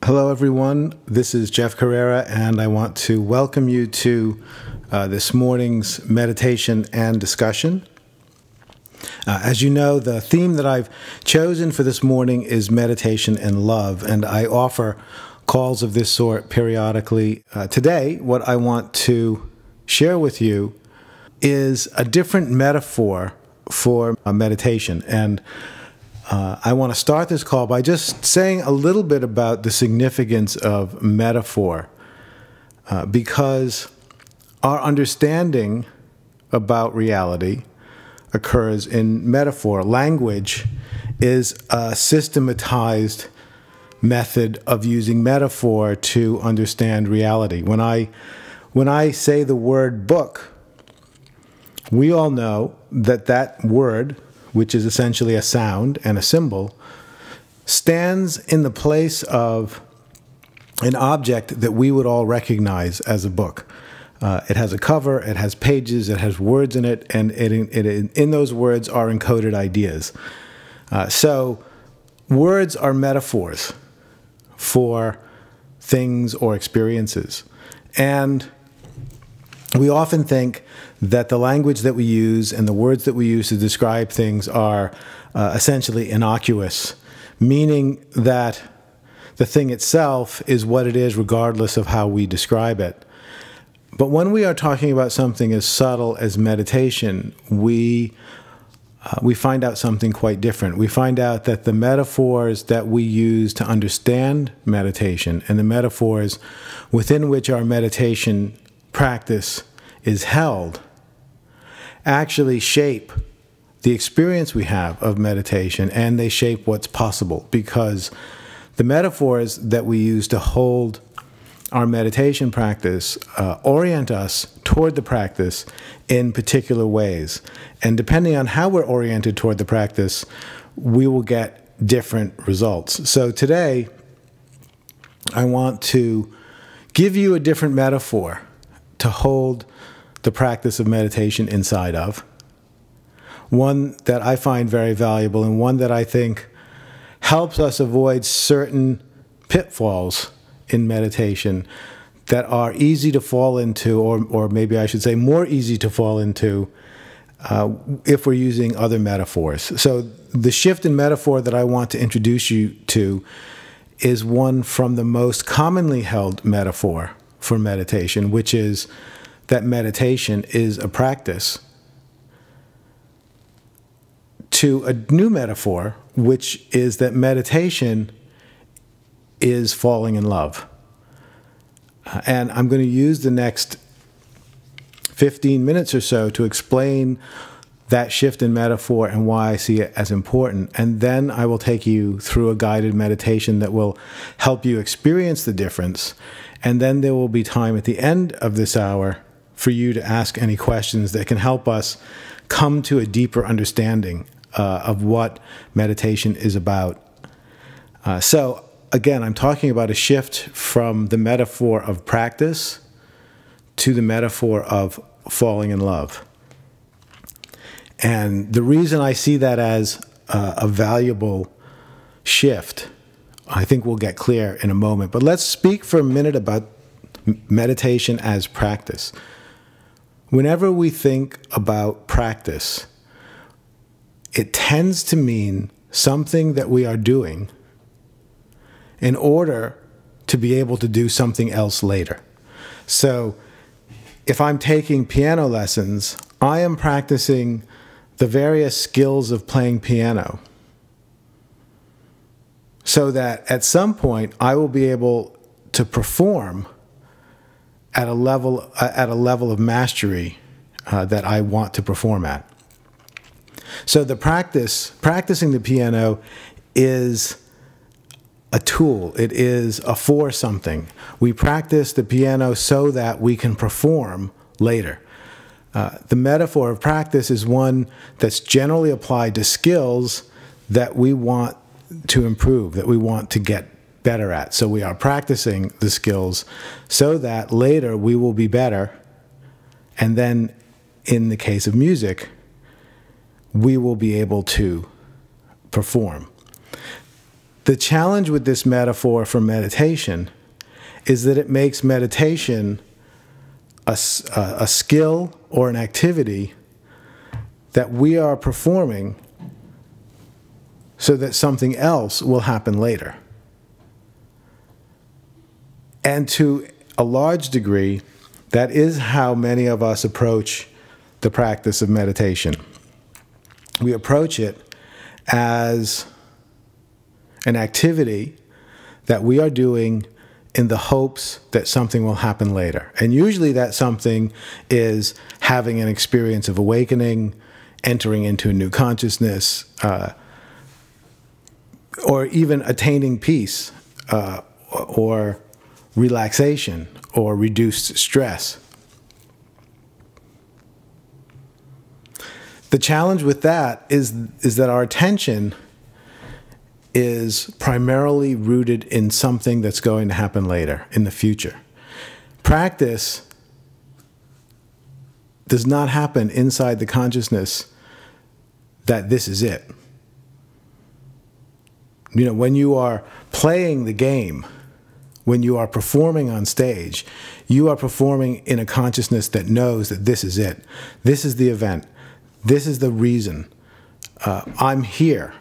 Hello, everyone. This is Jeff Carreira, and I want to welcome you to this morning's meditation and discussion. As you know, the theme that I've chosen for this morning is meditation and love, and I offer calls of this sort periodically. Today, what I want to share with you is a different metaphor for meditation, and I want to start this call by just saying a little bit about the significance of metaphor, because our understanding about reality occurs in metaphor. Language is a systematized method of using metaphor to understand reality. When I say the word book, we all know that that word, which is essentially a sound and a symbol, stands in the place of an object that we would all recognize as a book. It has a cover, it has pages, it has words in it, and in those words are encoded ideas. So words are metaphors for things or experiences. And we often think that the language that we use and the words that we use to describe things are essentially innocuous, meaning that the thing itself is what it is regardless of how we describe it. But when we are talking about something as subtle as meditation, we find out something quite different. We find out that the metaphors that we use to understand meditation and the metaphors within which our meditation practice is held actually shape the experience we have of meditation, and they shape what's possible, because the metaphors that we use to hold our meditation practice orient us toward the practice in particular ways. And depending on how we're oriented toward the practice, we will get different results. So today, I want to give you a different metaphor to hold the practice of meditation inside of, one that I find very valuable and one that I think helps us avoid certain pitfalls in meditation that are easy to fall into, or maybe I should say more easy to fall into if we're using other metaphors. So the shift in metaphor that I want to introduce you to is one from the most commonly held metaphor for meditation, which is that meditation is a practice, to a new metaphor, which is that meditation is falling in love. And I'm going to use the next 15 minutes or so to explain that shift in metaphor and why I see it as important. And then I will take you through a guided meditation that will help you experience the difference. And then there will be time at the end of this hour for you to ask any questions that can help us come to a deeper understanding of what meditation is about. So again, I'm talking about a shift from the metaphor of practice to the metaphor of falling in love. And the reason I see that as a valuable shift, I think we'll get clear in a moment. But let's speak for a minute about meditation as practice. Whenever we think about practice, it tends to mean something that we are doing in order to be able to do something else later. So if I'm taking piano lessons, I am practicing the various skills of playing piano so that at some point I will be able to perform at a level of mastery that I want to perform at. So the practicing the piano is a tool. It is a for something. We practice the piano so that we can perform later. The metaphor of practice is one that's generally applied to skills that we want to improve, that we want to get better at. So we are practicing the skills so that later we will be better. And then in the case of music, we will be able to perform. The challenge with this metaphor for meditation is that it makes meditation a skill or an activity that we are performing so that something else will happen later. And to a large degree, that is how many of us approach the practice of meditation. We approach it as an activity that we are doing in the hopes that something will happen later. And usually that something is having an experience of awakening, entering into a new consciousness, or even attaining peace, or relaxation, or reduced stress. The challenge with that is that our attention is primarily rooted in something that's going to happen later, in the future. Practice does not happen inside the consciousness that this is it. You know, when you are playing the game, when you are performing on stage, you are performing in a consciousness that knows that this is it. This is the event. This is the reason. I'm here.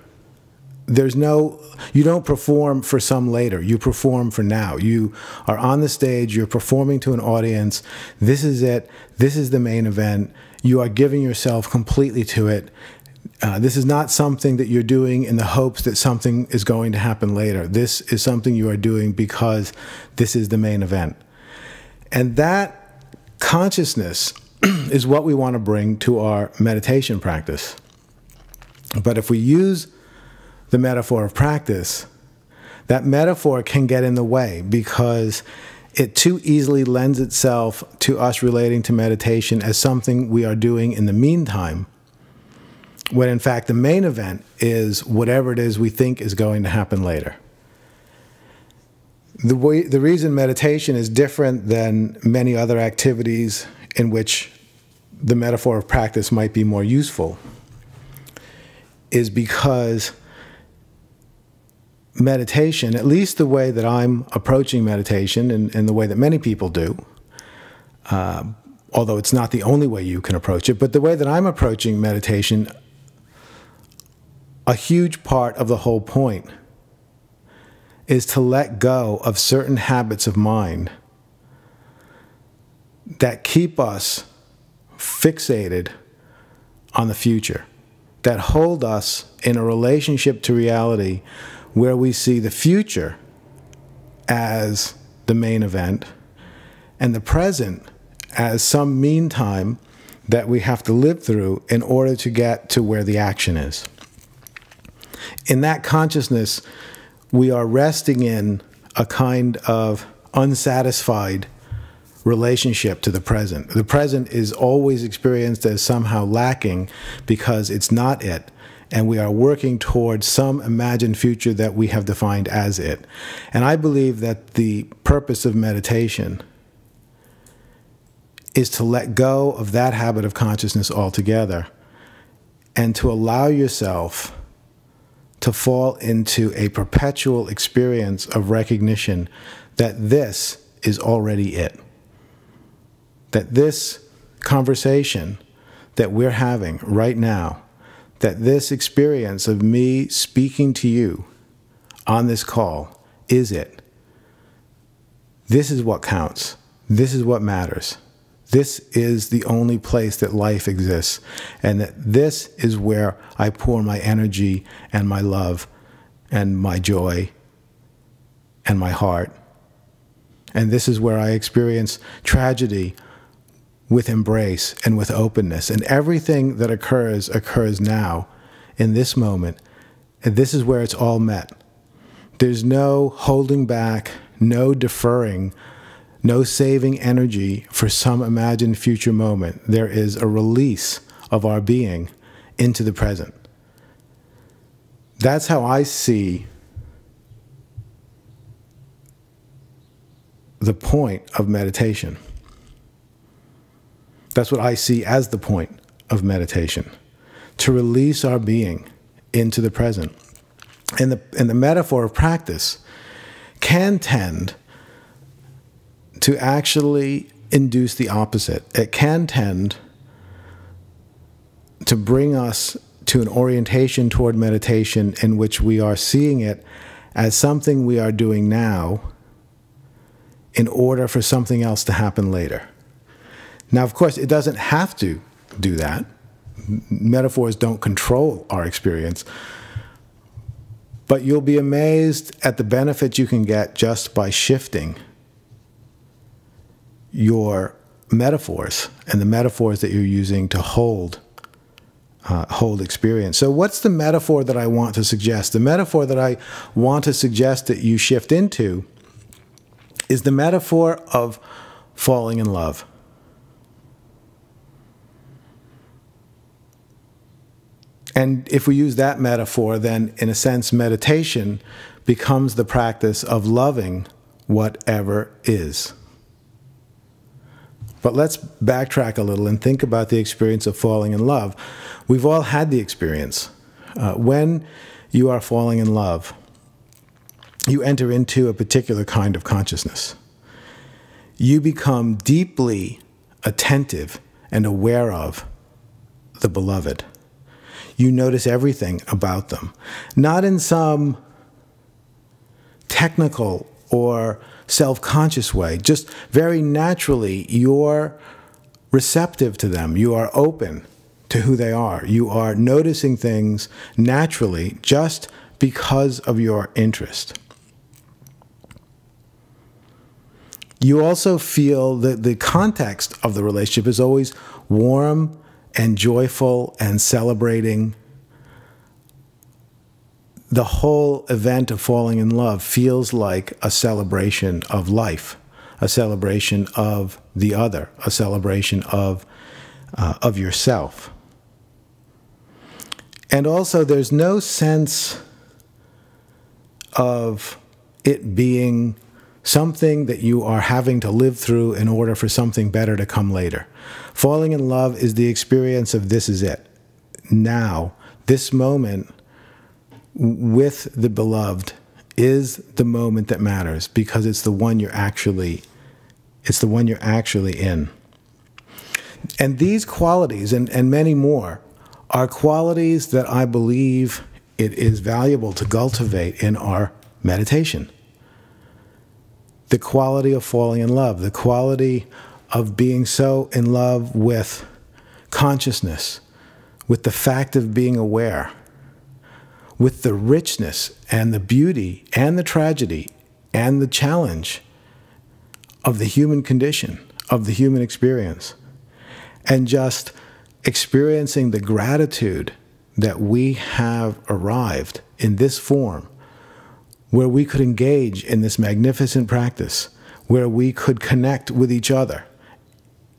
You don't perform for some later. You perform for now. You are on the stage. You're performing to an audience. This is it. This is the main event. You are giving yourself completely to it. This is not something that you're doing in the hopes that something is going to happen later. This is something you are doing because this is the main event. And that consciousness is what we want to bring to our meditation practice. But if we use the metaphor of practice, that metaphor can get in the way because it too easily lends itself to us relating to meditation as something we are doing in the meantime, when in fact the main event is whatever it is we think is going to happen later. The reason meditation is different than many other activities in which the metaphor of practice might be more useful is because meditation, at least the way that I'm approaching meditation and the way that many people do, although it's not the only way you can approach it, but the way that I'm approaching meditation, a huge part of the whole point is to let go of certain habits of mind that keep us fixated on the future, that hold us in a relationship to reality where we see the future as the main event and the present as some meantime that we have to live through in order to get to where the action is. In that consciousness, we are resting in a kind of unsatisfied relationship to the present. The present is always experienced as somehow lacking because it's not it, and we are working towards some imagined future that we have defined as it. And I believe that the purpose of meditation is to let go of that habit of consciousness altogether and to allow yourself to fall into a perpetual experience of recognition that this is already it. That this conversation that we're having right now, that this experience of me speaking to you on this call is it. This is what counts. This is what matters. This is the only place that life exists, and that this is where I pour my energy and my love and my joy and my heart. And this is where I experience tragedy with embrace and with openness. And everything that occurs now in this moment, and this is where it's all met. There's no holding back, no deferring, no saving energy for some imagined future moment. There is a release of our being into the present. That's how I see the point of meditation. That's what I see as the point of meditation, to release our being into the present. And the metaphor of practice can tend to actually induce the opposite. It can tend to bring us to an orientation toward meditation in which we are seeing it as something we are doing now in order for something else to happen later. Now, of course, it doesn't have to do that. Metaphors don't control our experience. But you'll be amazed at the benefit you can get just by shifting your metaphors and the metaphors that you're using to hold experience. So what's the metaphor that I want to suggest? The metaphor that I want to suggest that you shift into is the metaphor of falling in love. And if we use that metaphor, then in a sense, meditation becomes the practice of loving whatever is. But let's backtrack a little and think about the experience of falling in love. We've all had the experience. When you are falling in love, you enter into a particular kind of consciousness. You become deeply attentive and aware of the beloved. You notice everything about them, not in some technical or self-conscious way, just very naturally you're receptive to them. You are open to who they are. You are noticing things naturally just because of your interest. You also feel that the context of the relationship is always warm and joyful and celebrating. The whole event of falling in love feels like a celebration of life, a celebration of the other, a celebration of yourself. And also there's no sense of it being something that you are having to live through in order for something better to come later. Falling in love is the experience of this is it. Now, this moment with the beloved is the moment that matters because it's the one you're actually in. And these qualities and many more are qualities that I believe it is valuable to cultivate in our meditation. The quality of falling in love, the quality of being so in love with consciousness, with the fact of being aware, with the richness and the beauty and the tragedy and the challenge of the human condition, of the human experience, and just experiencing the gratitude that we have arrived in this form, where we could engage in this magnificent practice, where we could connect with each other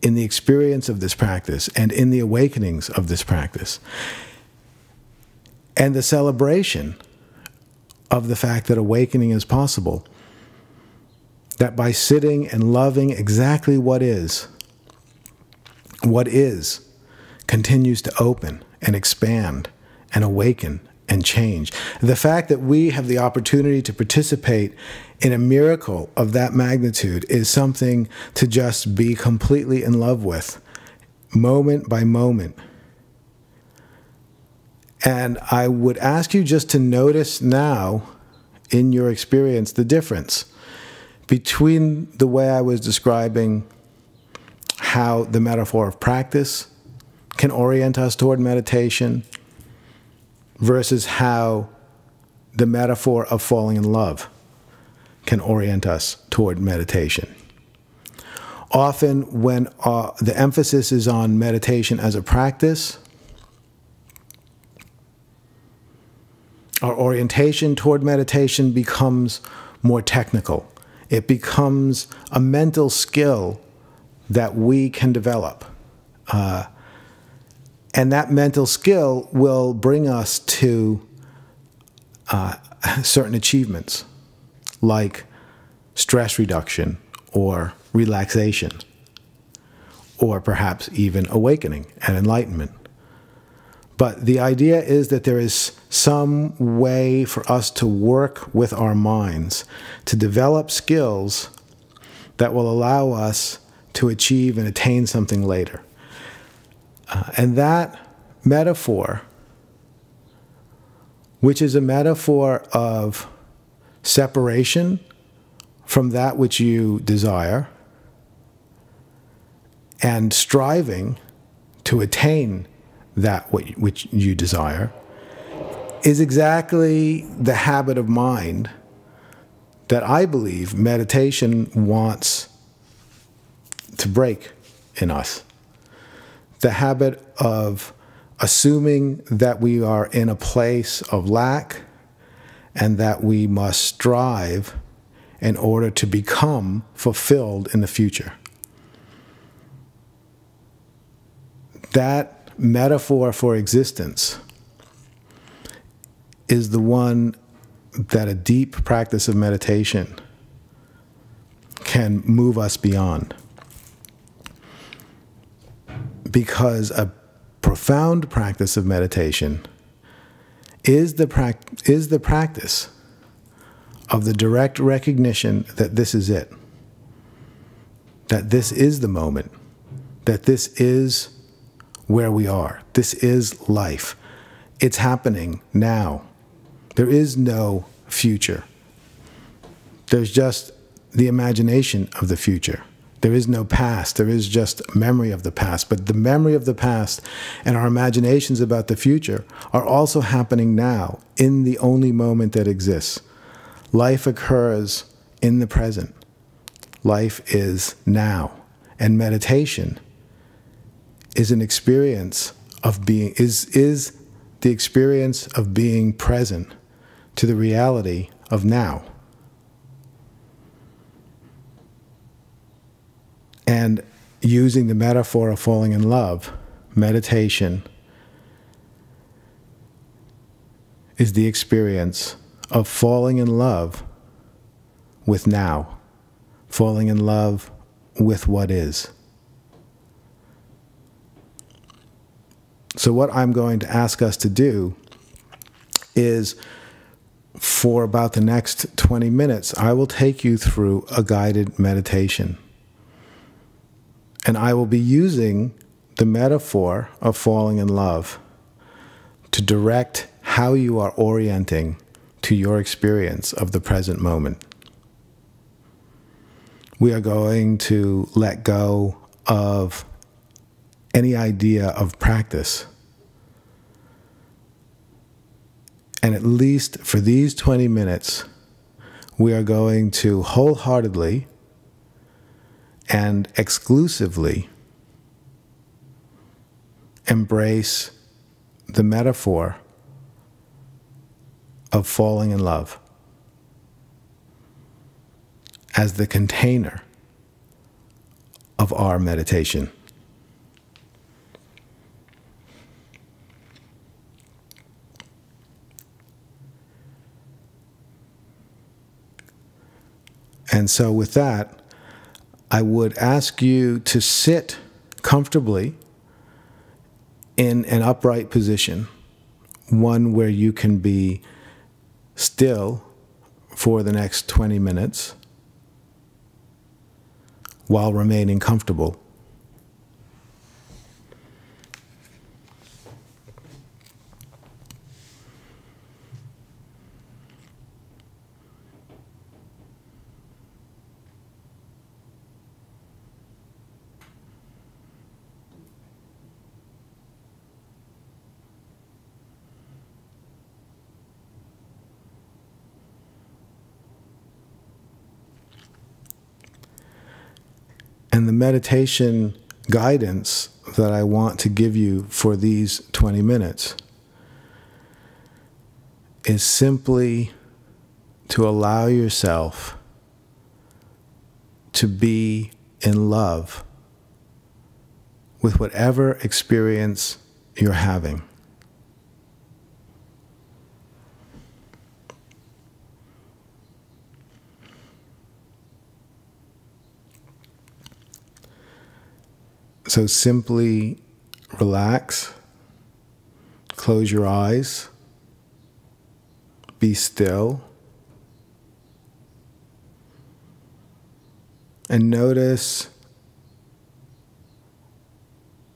in the experience of this practice and in the awakenings of this practice. And the celebration of the fact that awakening is possible, that by sitting and loving exactly what is continues to open and expand and awaken and change. The fact that we have the opportunity to participate in a miracle of that magnitude is something to just be completely in love with, moment by moment. And I would ask you just to notice now in your experience the difference between the way I was describing how the metaphor of practice can orient us toward meditation versus how the metaphor of falling in love can orient us toward meditation. Often when the emphasis is on meditation as a practice, our orientation toward meditation becomes more technical. It becomes a mental skill that we can develop. And that mental skill will bring us to certain achievements, like stress reduction or relaxation, or perhaps even awakening and enlightenment. But the idea is that there is some way for us to work with our minds, to develop skills that will allow us to achieve and attain something later. And that metaphor, which is a metaphor of separation from that which you desire and striving to attain that which you desire, is exactly the habit of mind that I believe meditation wants to break in us. The habit of assuming that we are in a place of lack and that we must strive in order to become fulfilled in the future. That metaphor for existence is the one that a deep practice of meditation can move us beyond. Because a profound practice of meditation is the practice of the direct recognition that this is it, that this is the moment, that this is where we are. This is life. It's happening now. There is no future. There's just the imagination of the future. There is no past. There is just memory of the past. But the memory of the past and our imaginations about the future are also happening now, in the only moment that exists. Life occurs in the present. Life is now. And meditation is an experience of being, is the experience of being present to the reality of now. And using the metaphor of falling in love, meditation is the experience of falling in love with now, falling in love with what is. So what I'm going to ask us to do is, for about the next 20 minutes, I will take you through a guided meditation. And I will be using the metaphor of falling in love to direct how you are orienting to your experience of the present moment. We are going to let go of any idea of practice. And at least for these 20 minutes, we are going to wholeheartedly and exclusively embrace the metaphor of falling in love as the container of our meditation. And so with that, I would ask you to sit comfortably in an upright position, one where you can be still for the next 20 minutes while remaining comfortable. And the meditation guidance that I want to give you for these 20 minutes is simply to allow yourself to be in love with whatever experience you're having. So simply relax, close your eyes, be still, and notice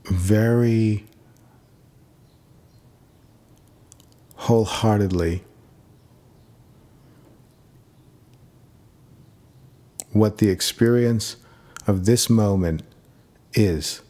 very wholeheartedly what the experience of this moment is.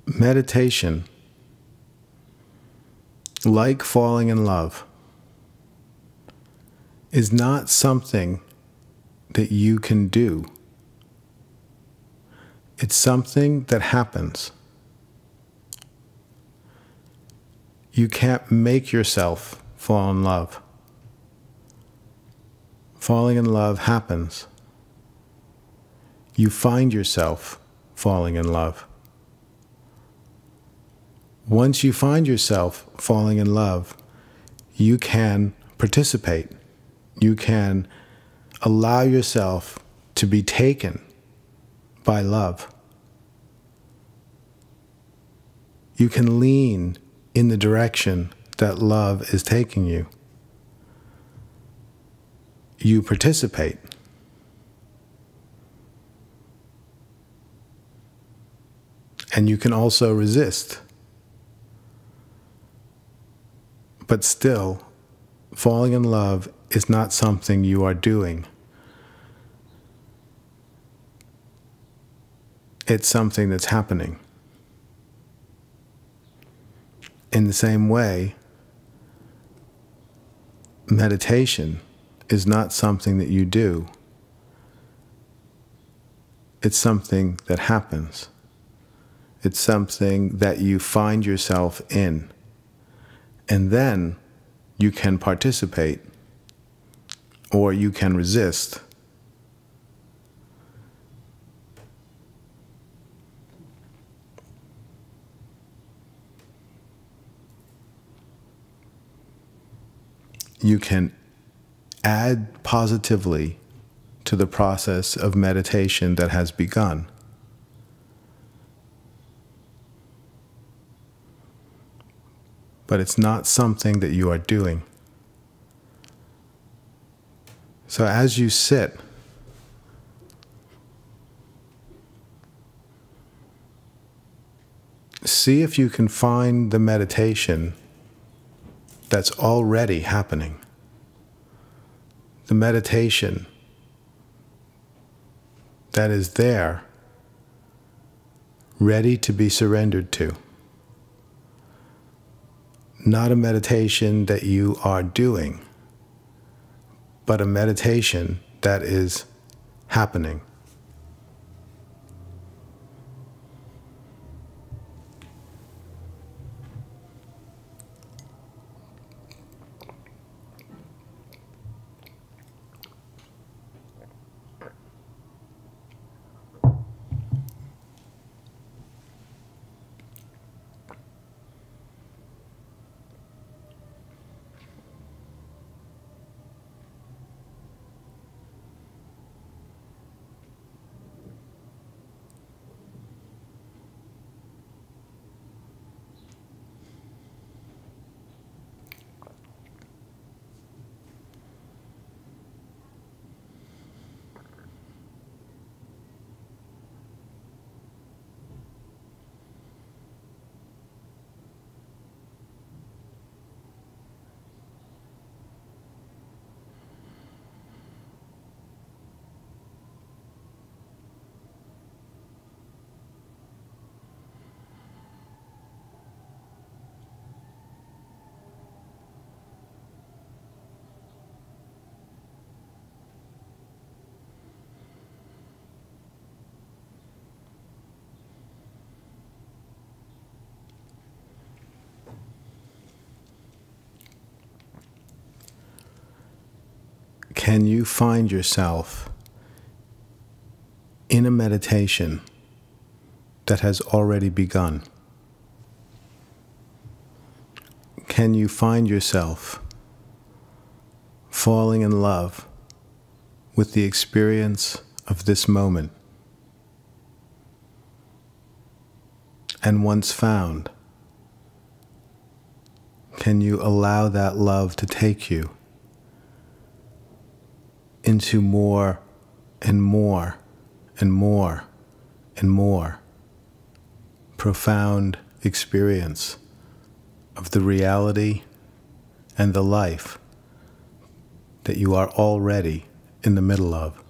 Meditation, like falling in love, is not something that you can do. It's something that happens. You can't make yourself fall in love. Falling in love happens. You find yourself falling in love. Once you find yourself falling in love, you can participate. You can allow yourself to be taken by love. You can lean in the direction that love is taking you. You participate. And you can also resist. But still, falling in love is not something you are doing. It's something that's happening. In the same way, meditation is not something that you do. It's something that happens. It's something that you find yourself in. And then you can participate, or you can resist. You can add positively to the process of meditation that has begun. But it's not something that you are doing. So as you sit, see if you can find the meditation that's already happening. The meditation that is there, ready to be surrendered to. Not a meditation that you are doing, but a meditation that is happening. Can you find yourself in a meditation that has already begun? Can you find yourself falling in love with the experience of this moment? And once found, can you allow that love to take you into more and more and more and more profound experience of the reality and the life that you are already in the middle of?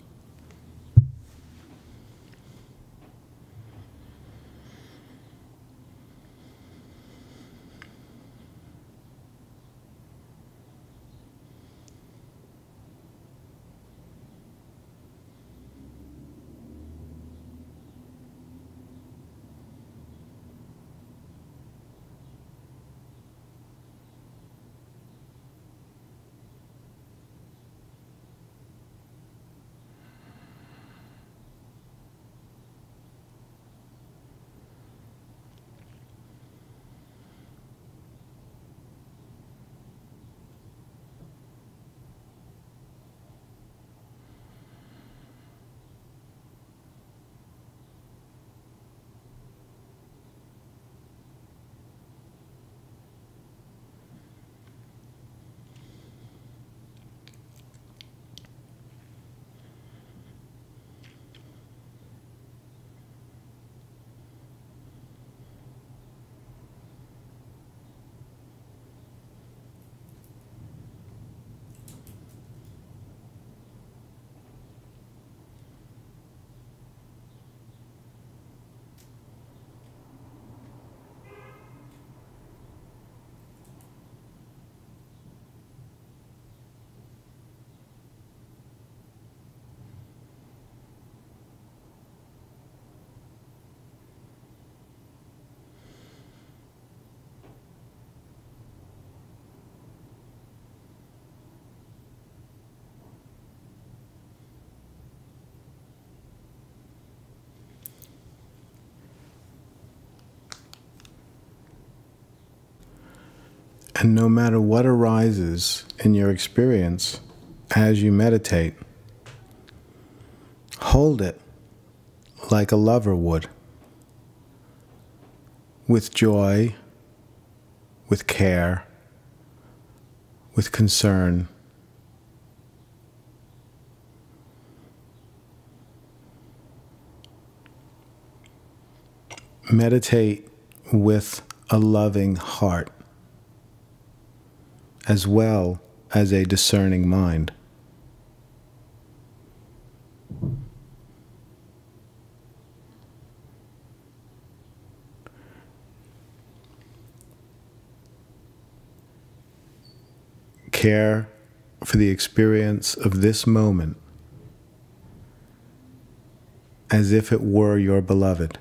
And no matter what arises in your experience as you meditate, hold it like a lover would, with joy, with care, with concern. Meditate with a loving heart, as well as a discerning mind. Care for the experience of this moment as if it were your beloved.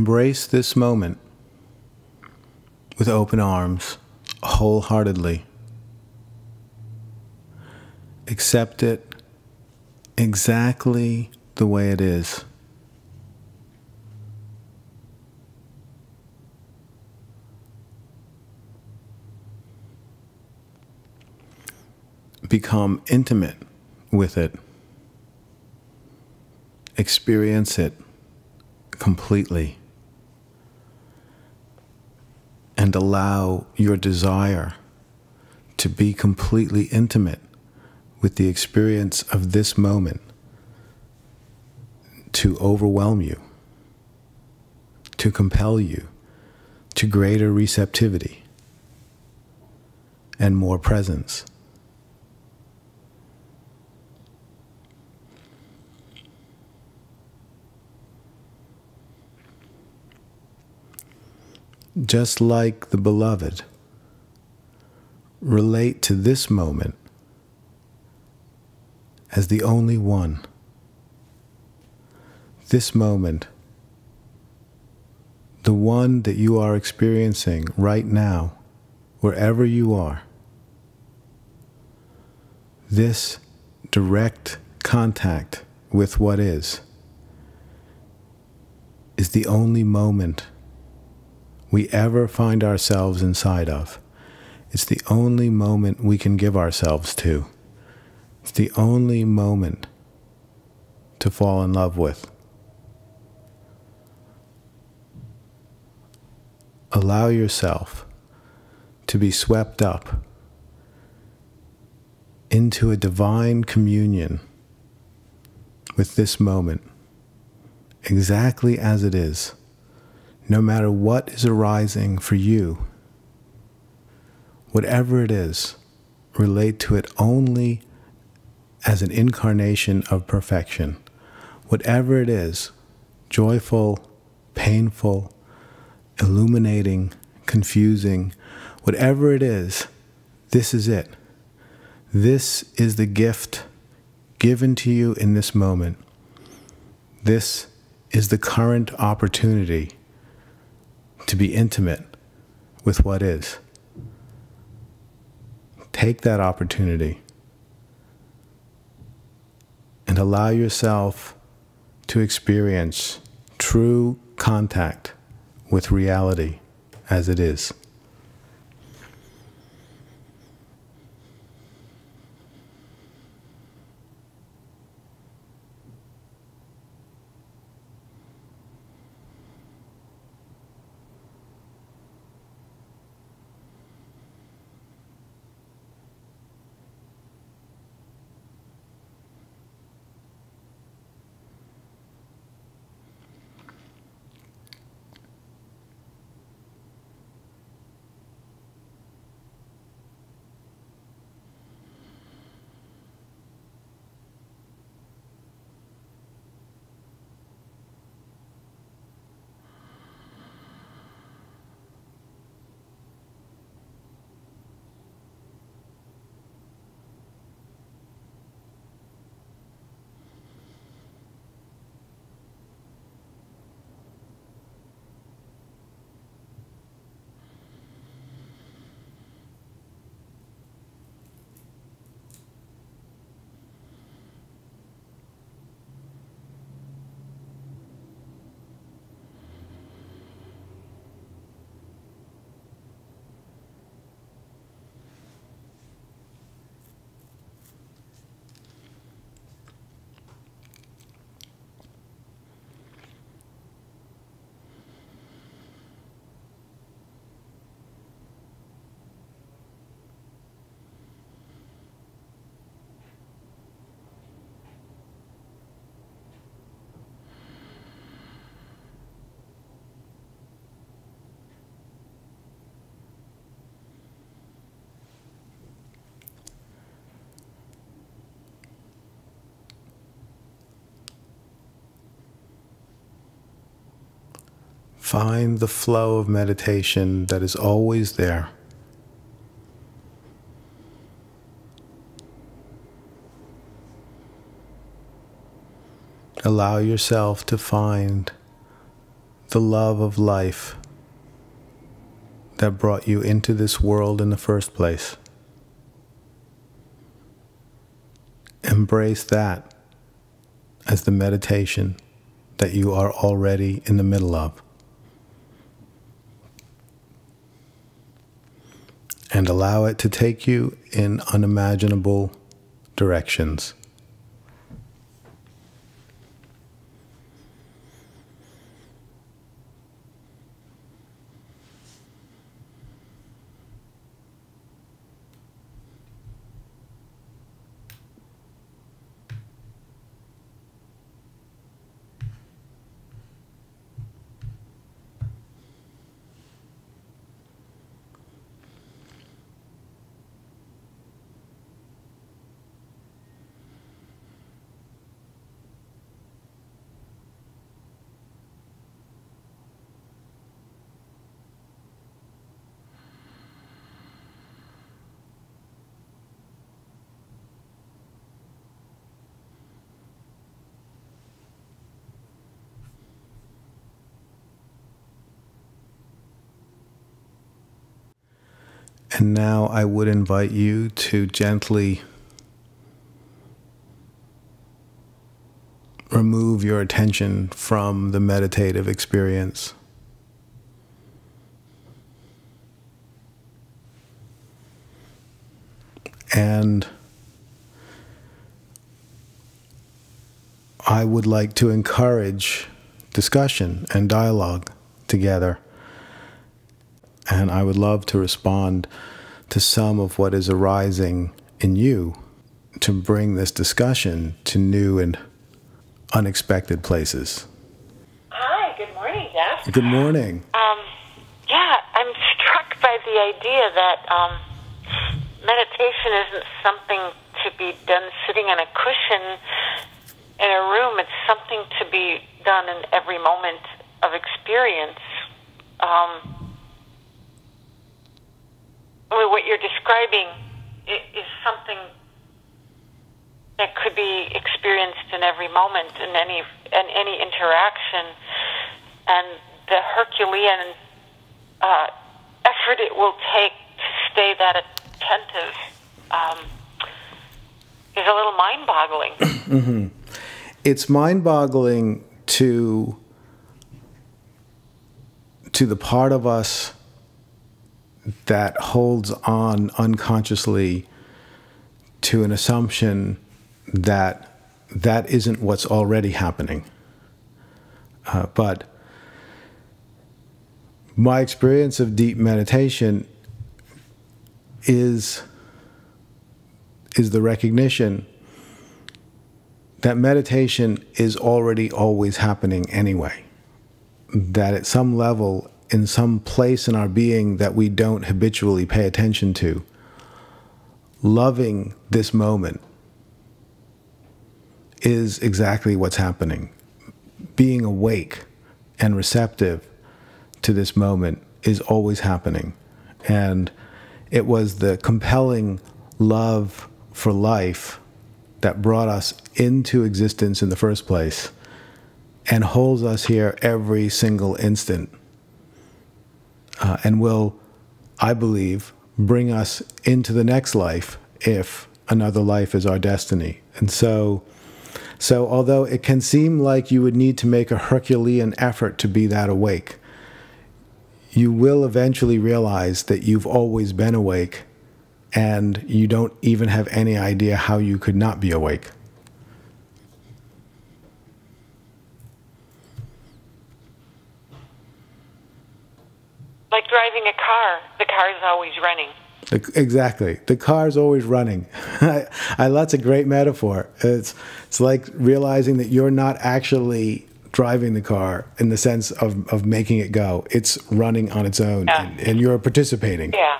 embrace this moment with open arms, wholeheartedly. Accept it exactly the way it is. Become intimate with it. Experience it completely. And allow your desire to be completely intimate with the experience of this moment to overwhelm you, to compel you to greater receptivity and more presence. Just like the beloved, relate to this moment as the only one. This moment, the one that you are experiencing right now, wherever you are. This direct contact with what is the only moment we ever find ourselves inside of. It's the only moment we can give ourselves to. It's the only moment to fall in love with. Allow yourself to be swept up into a divine communion with this moment, exactly as it is. No matter what is arising for you, whatever it is, relate to it only as an incarnation of perfection. Whatever it is, joyful, painful, illuminating, confusing, whatever it is, this is it. This is the gift given to you in this moment. This is the current opportunity to be intimate with what is. Take that opportunity and allow yourself to experience true contact with reality as it is. Find the flow of meditation that is always there. Allow yourself to find the the love of life that brought you into this world in the first place. Embrace that as the meditation that you are already in the middle of. And allow it to take you in unimaginable directions. And now I would invite you to gently remove your attention from the meditative experience. And I would like to encourage discussion and dialogue together. And I would love to respond to some of what is arising in you to bring this discussion to new and unexpected places. Hi, good morning, Jeff. Good morning. Yeah, I'm struck by the idea that meditation isn't something to be done sitting on a cushion in a room. It's something to be done in every moment of experience. What you're describing is something that could be experienced in every moment, in any interaction, and the Herculean effort it will take to stay that attentive is a little mind-boggling. Mm-hmm. It's mind-boggling to the part of us that holds on unconsciously to an assumption that that isn't what's already happening. But my experience of deep meditation is the recognition that meditation is already always happening anyway. That at some level, in some place in our being that we don't habitually pay attention to, loving this moment is exactly what's happening. Being awake and receptive to this moment is always happening. And it was the compelling love for life that brought us into existence in the first place and holds us here every single instant. And will, I believe, bring us into the next life if another life is our destiny. And so although it can seem like you would need to make a Herculean effort to be that awake, you will eventually realize that you've always been awake and you don't even have any idea how you could not be awake. Like driving a car, the car is always running. Exactly. The car's always running. That's a great metaphor. It's like realizing that you're not actually driving the car in the sense of making it go. It's running on its own, yeah. and you're participating. Yeah.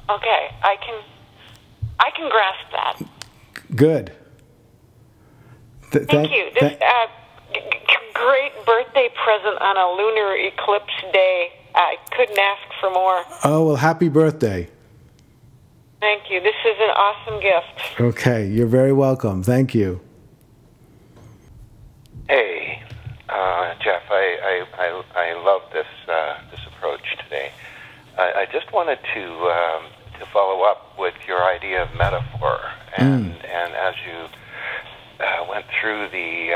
Okay. I can grasp that. Good. Thank you. This great birthday present on a lunar eclipse day. I couldn't ask for more. Oh, well, happy birthday. Thank you. This is an awesome gift. Okay, you're very welcome. Thank you. Hey, Jeff. I love this approach today. I just wanted to follow up with your idea of metaphor, and as you went through the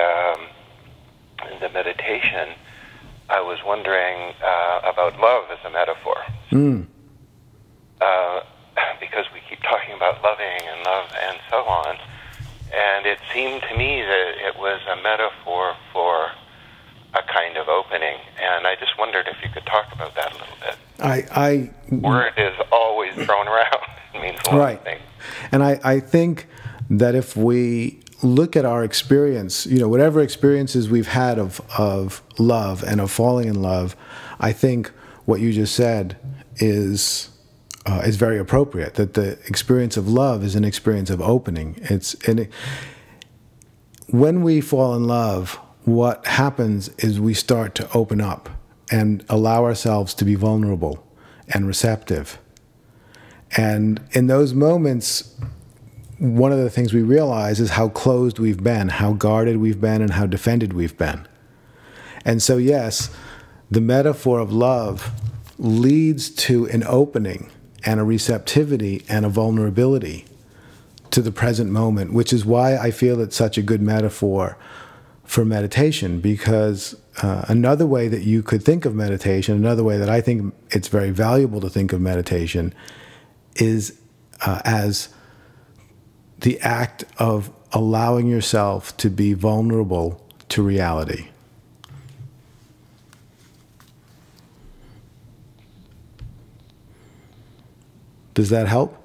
meditation, I was wondering about love as a metaphor. Because we keep talking about loving and love and so on, and it seemed to me that it was a metaphor for a kind of opening, and I just wondered if you could talk about that a little bit. Word is always thrown around. It means a lot of things. And I think that if we look at our experience, whatever experiences we've had of love and of falling in love, I think what you just said is very appropriate, that the experience of love is an experience of opening. When we fall in love, what happens is we start to open up and allow ourselves to be vulnerable and receptive. And in those moments, one of the things we realize is how closed we've been, how guarded we've been, and how defended we've been. And so, yes, the metaphor of love leads to an opening and a receptivity and a vulnerability to the present moment, which is why I feel it's such a good metaphor for meditation, because another way that you could think of meditation, another way that I think it's very valuable to think of meditation, is as the act of allowing yourself to be vulnerable to reality. Does that help?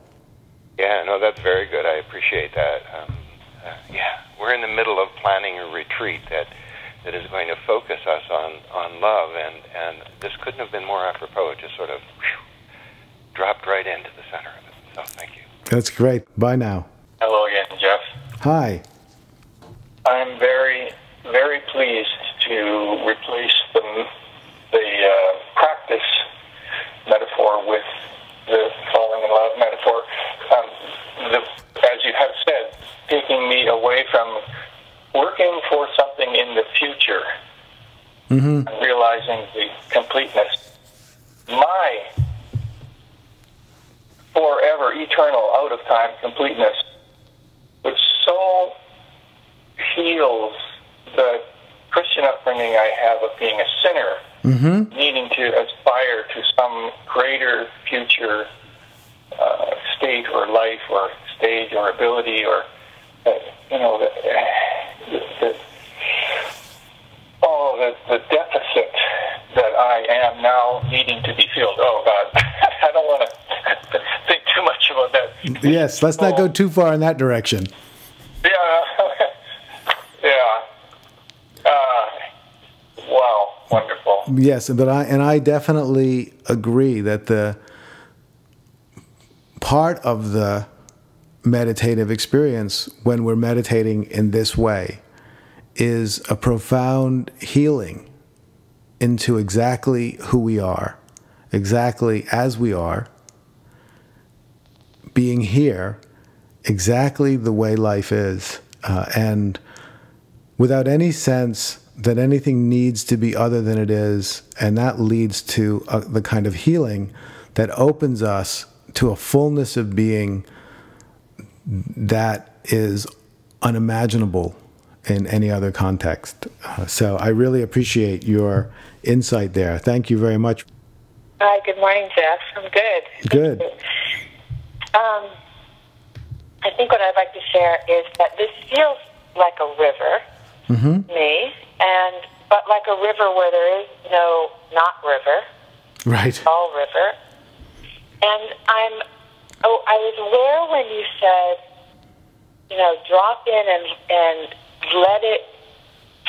Yeah, no, that's very good. I appreciate that. Yeah, we're in the middle of planning a retreat that is going to focus us on love, and this couldn't have been more apropos. It just sort of dropped right into the center of it. So thank you. That's great. Bye now. Hello again, Jeff. Hi. I'm very, very pleased to replace the practice metaphor with the falling in love metaphor. As you have said, taking me away from working for something in the future and realizing the completeness. My forever, eternal, out-of-time completeness, which so heals the Christian upbringing I have of being a sinner, needing to aspire to some greater future state or life or stage or ability or, the deficit that I am now needing to be filled. Oh, God, I don't want to think too much about that. Yes, let's not go too far in that direction. Yeah. Wow, wonderful. Yes, but I definitely agree that the part of the meditative experience when we're meditating in this way is a profound healing into exactly who we are, exactly as we are, being here exactly the way life is, and without any sense that anything needs to be other than it is, and that leads to the kind of healing that opens us to a fullness of being that is unimaginable in any other context. So I really appreciate your insight there. Thank you very much. Hi, good morning, Jeff. I'm good. Good. I think what I'd like to share is that this feels like a river to me, but like a river where there is no not river. Right. It's all river. And I was aware when you said, drop in and let it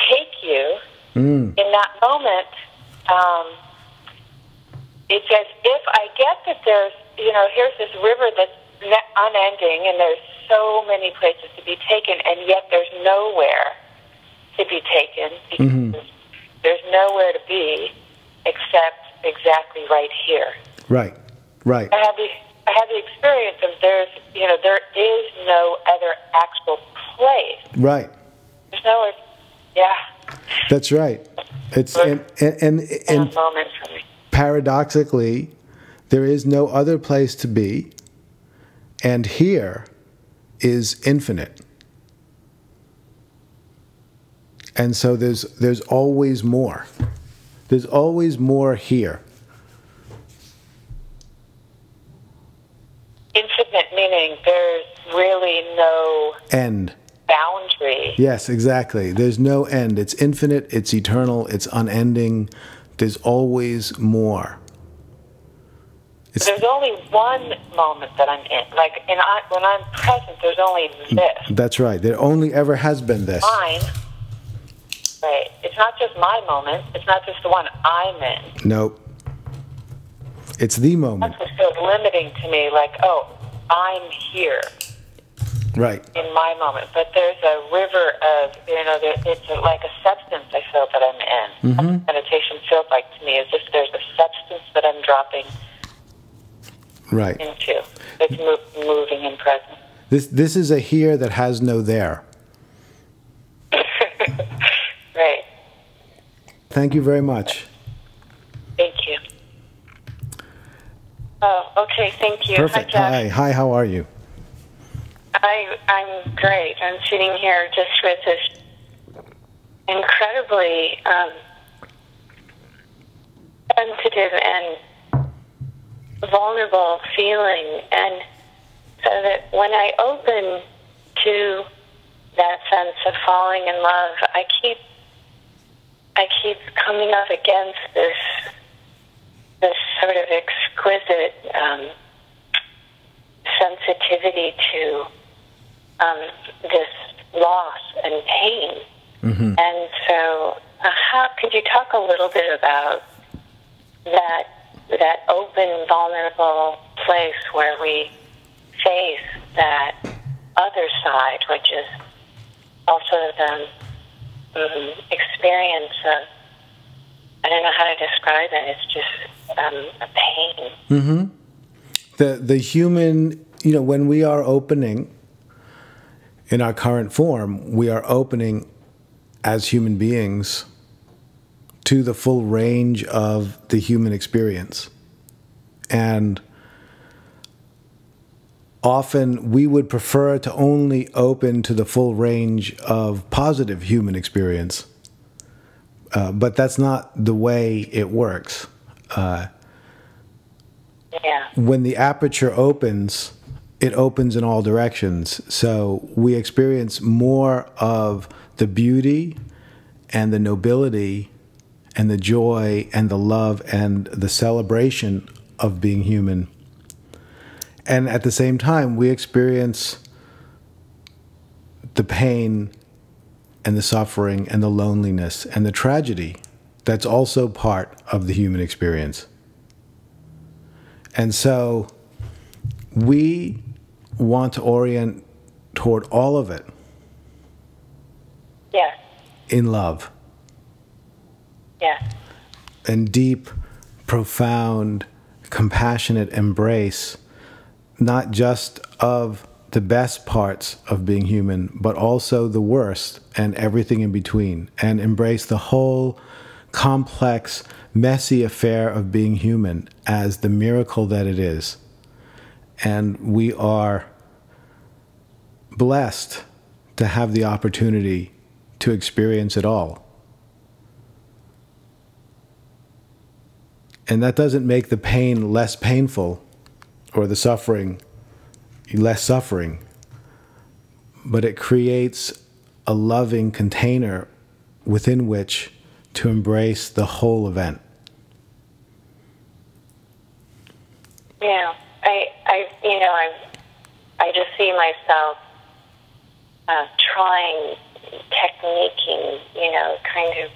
take you. In that moment, it's as if I get that there's, here's this river that's unending, and there's so many places to be taken, and yet there's nowhere to be taken because there's nowhere to be except exactly right here. Right. Right. I had the experience of there is no other actual place. Right. There's nowhere. Yeah. That's right. It's and moment for me. Paradoxically, there is no other place to be, and here is infinite. And so there's always more. There's always more here. Infinite meaning there's really no End. boundary. Yes, exactly. There's no end. It's infinite, it's eternal, it's unending. There's always more. There's only one moment that I'm in. Like, when I'm present, there's only this. That's right. There only ever has been this. Mine. Right. It's not just my moment. It's not just the one I'm in. Nope. It's the moment. That's what feels limiting to me. Like, oh, I'm here. Right. In my moment. But there's a river of, it's like a substance I feel that I'm in. Mm-hmm. That's what meditation feels like to me, is if there's a substance that I'm dropping right. into. That's moving in present. This is a here that has no there. Right. Thank you very much. Thank you. Oh, okay, thank you. Perfect. Hi, Jeff. Hi, how are you? I'm great. I'm sitting here just with this incredibly sensitive and vulnerable feeling, and so that when I open to that sense of falling in love, I keep coming up against this sort of exquisite sensitivity to this loss and pain. Mm-hmm. And so, how could you talk a little bit about that open, vulnerable place where we face that other side, which is also the experience of, I don't know how to describe it, it's just a pain. Mm-hmm. The human, when we are opening in our current form, we are opening as human beings to the full range of the human experience. And often we would prefer to only open to the full range of positive human experience. But that's not the way it works. When the aperture opens, it opens in all directions. So we experience more of the beauty and the nobility and the joy and the love and the celebration of being human. And at the same time, we experience the pain and the suffering and the loneliness and the tragedy that's also part of the human experience. And so we want to orient toward all of it. Yes. In love. Yes. And deep, profound, compassionate embrace, not just of the best parts of being human, but also the worst and everything in between, and embrace the whole complex, messy affair of being human as the miracle that it is. And we are blessed to have the opportunity to experience it all. And that doesn't make the pain less painful or the suffering less suffering, but it creates a loving container within which to embrace the whole event. Yeah, I just see myself trying, techniquing, kind of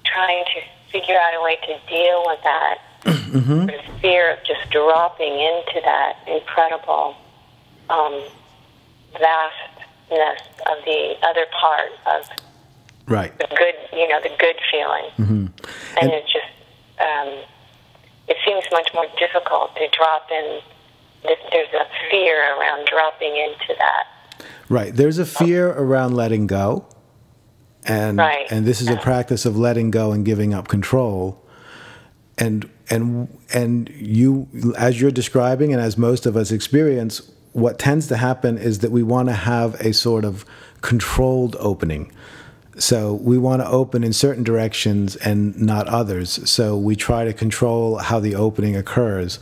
trying to figure out a way to deal with that Mm-hmm. sort of fear of just dropping into that incredible vastness of the other part of Right. the good, the good feeling. Mm-hmm. And it just, it seems much more difficult to drop in. There's a fear around dropping into that. Right. There's a fear around letting go. And Right. and this is a practice of letting go and giving up control. And you, as you're describing, and as most of us experience, what tends to happen is that we want to have a sort of controlled opening. So we want to open in certain directions and not others. So we try to control how the opening occurs,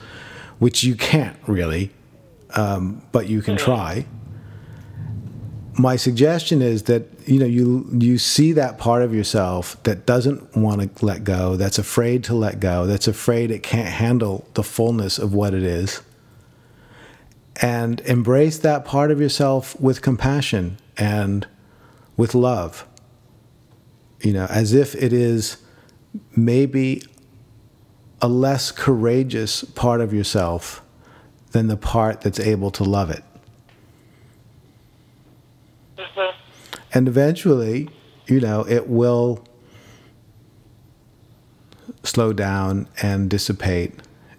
which you can't really, but you can try. My suggestion is that you see that part of yourself that doesn't want to let go, that's afraid to let go, that's afraid it can't handle the fullness of what it is, and embrace that part of yourself with compassion and with love. As if it is maybe a less courageous part of yourself than the part that's able to love it. Mm-hmm. And eventually, it will slow down and dissipate,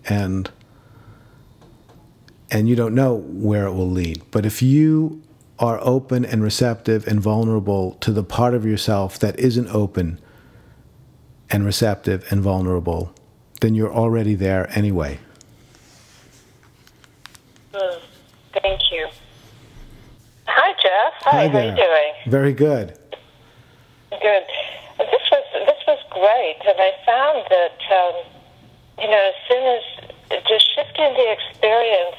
and you don't know where it will lead. But if you are open and receptive and vulnerable to the part of yourself that isn't open and receptive and vulnerable, then you're already there anyway. Thank you. Hi, Jeff. Hi, how there. are you doing? Very good. Good. This was great, and I found that as soon as just shifting the experience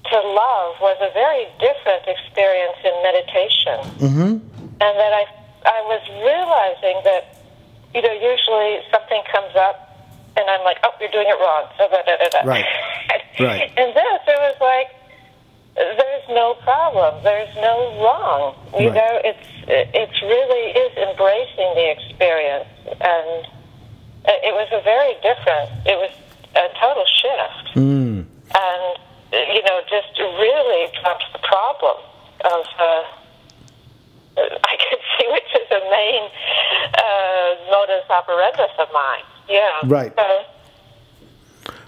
to love was a very different experience in meditation, and that I was realizing that usually something comes up, and I'm like, oh, you're doing it wrong. So Right. Right. And this, it was like, there's no problem. There's no wrong. It really is embracing the experience, and it was it was a total shift, and just really drops the problem of. I could see which is a main modus operandus of mine. Yeah. Right.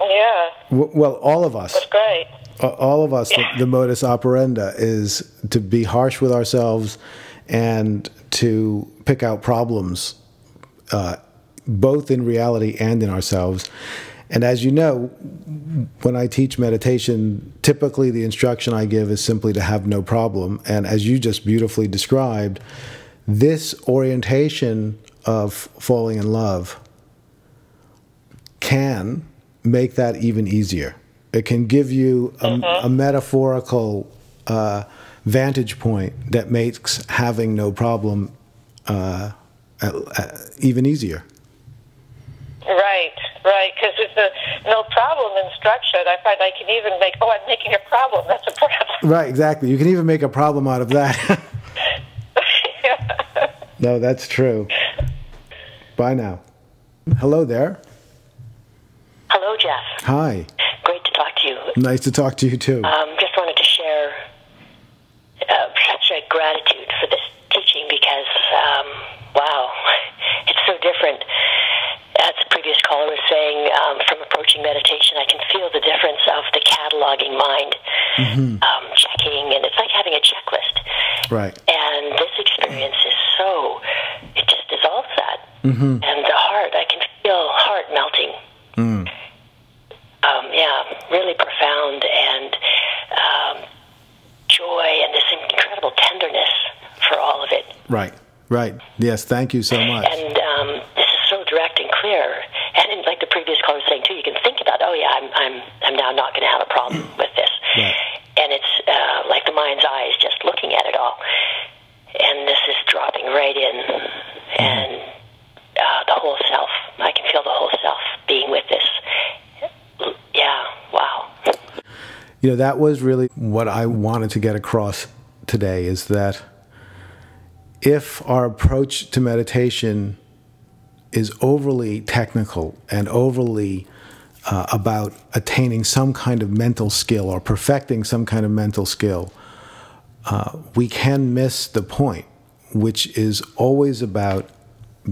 Yeah. Well, all of us. That's great. All of us, the modus operandi is to be harsh with ourselves and to pick out problems, both in reality and in ourselves. And as you know, when I teach meditation, typically the instruction I give is simply to have no problem. And as you just beautifully described, this orientation of falling in love can make that even easier. It can give you a metaphorical vantage point that makes having no problem even easier. Right, because it's a no problem instruction. I find I can even make, I'm making a problem. That's a problem. Right, exactly. You can even make a problem out of that. Yeah. No, that's true. Bye now. Hello there. Hello, Jeff. Hi. Great to talk to you. Nice to talk to you, too. Just wanted to share such a gratitude for this teaching because, wow, it's so different. As the previous caller was saying, from approaching meditation, I can feel the difference of the cataloging mind, checking, and it's like having a checklist. Right. And this experience is it just dissolves that. And the heart, I can feel heart melting. Really profound and joy and this incredible tenderness for all of it. Right. Yes, thank you so much. And this is so direct and clear. And like the previous caller was saying too, you can think about, I'm now not going to have a problem with this. Right. And it's like the mind's eye is just looking at it all. And this is dropping right in, and the whole self. I can feel the whole self being with this. Yeah, wow. That was really what I wanted to get across today, is that if our approach to meditation is overly technical and overly about attaining some kind of mental skill or perfecting some kind of mental skill, we can miss the point, which is always about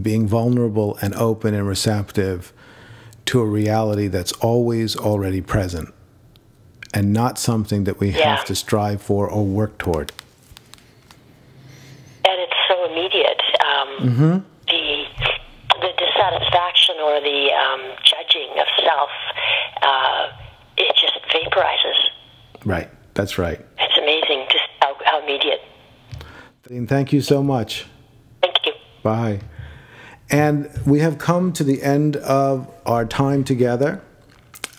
being vulnerable and open and receptive to a reality that's always already present and not something that we have to strive for or work toward. And it's so immediate. the dissatisfaction or the judging of self, it just vaporizes. Right. That's right. It's amazing just how immediate. Thank you so much. Thank you. Bye. And we have come to the end of our time together.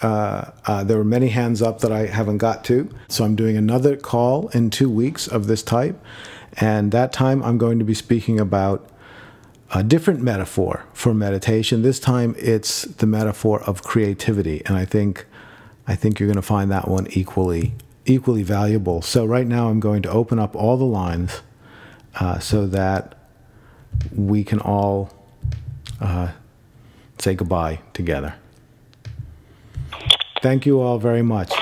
There were many hands up that I haven't got to, so I'm doing another call in 2 weeks of this type. And that time I'm going to be speaking about a different metaphor for meditation. This time it's the metaphor of creativity, and I think you're going to find that one equally valuable. So right now I'm going to open up all the lines so that we can all say goodbye together. Thank you all very much.